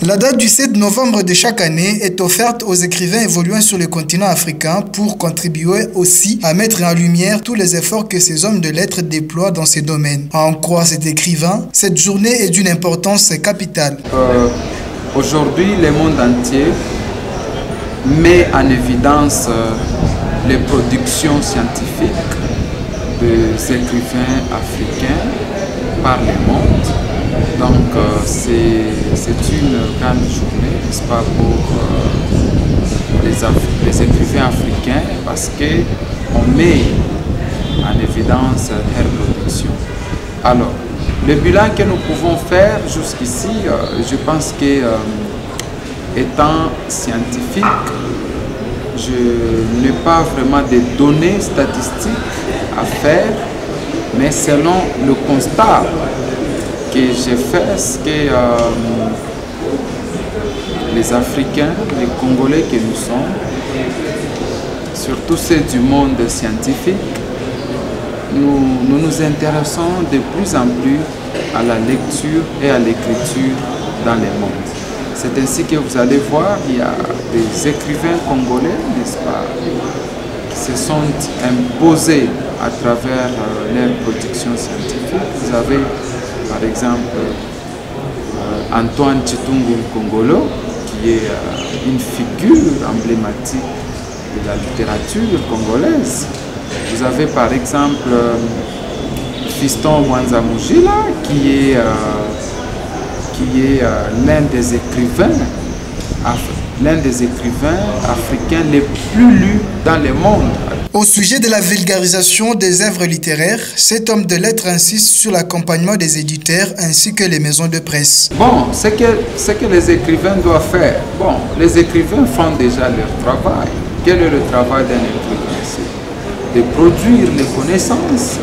La date du 7 novembre de chaque année est offerte aux écrivains évoluant sur le continent africain pour contribuer aussi à mettre en lumière tous les efforts que ces hommes de lettres déploient dans ces domaines. À en croire cet écrivain, cette journée est d'une importance capitale. Aujourd'hui, le monde entier met en évidence les productions scientifiques des écrivains africains par le monde. Donc c'est une grande journée, n'est-ce pas, pour les écrivains africains parce qu'on met en évidence leurs productions. Alors, le bilan que nous pouvons faire jusqu'ici, je pense que étant scientifique, je n'ai pas vraiment de données statistiques à faire, mais selon le constat que j'ai fait, c'est que les Africains, les Congolais que nous sommes, surtout ceux du monde scientifique, nous nous intéressons de plus en plus à la lecture et à l'écriture dans le monde. C'est ainsi que vous allez voir, il y a des écrivains congolais, n'est-ce pas, qui se sont imposés à travers leur production scientifique. Vous avez par exemple Antoine Chitungu Kongolo, qui est une figure emblématique de la littérature congolaise. Vous avez par exemple Fiston Mwanza Mujila, qui est l'un des écrivains africains les plus lus dans le monde. Au sujet de la vulgarisation des œuvres littéraires, cet homme de lettres insiste sur l'accompagnement des éditeurs ainsi que les maisons de presse. Bon, ce que les écrivains doivent faire, bon, les écrivains font déjà leur travail. Quel est le travail d'un écrivain? C'est de produire les connaissances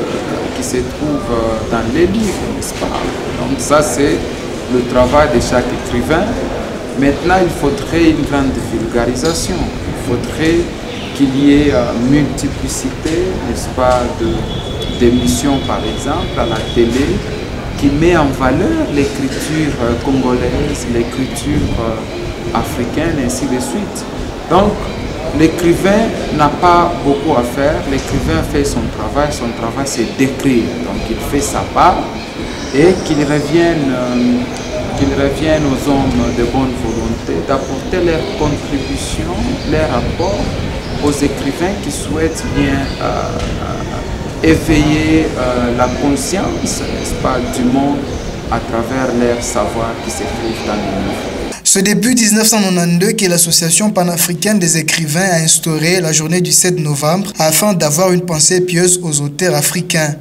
qui se trouvent dans les livres, n'est-ce pas? Donc ça, c'est le travail de chaque écrivain. Maintenant, il faudrait une grande vulgarisation. Il faudrait qu'il y ait multiplicité, n'est-ce pas, d'émissions, par exemple, à la télé, qui met en valeur l'écriture congolaise, l'écriture africaine, ainsi de suite. Donc, l'écrivain n'a pas beaucoup à faire. L'écrivain fait son travail c'est d'écrire. Donc, il fait sa part et qu'il revienne aux hommes de bonne volonté d'apporter leur contribution, leur apport aux écrivains qui souhaitent bien éveiller la conscience, n'est-ce pas, du monde à travers leur savoir qui se trouve dans le livre. C'est depuis 1992 que l'Association panafricaine des écrivains a instauré la journée du 7 novembre afin d'avoir une pensée pieuse aux auteurs africains.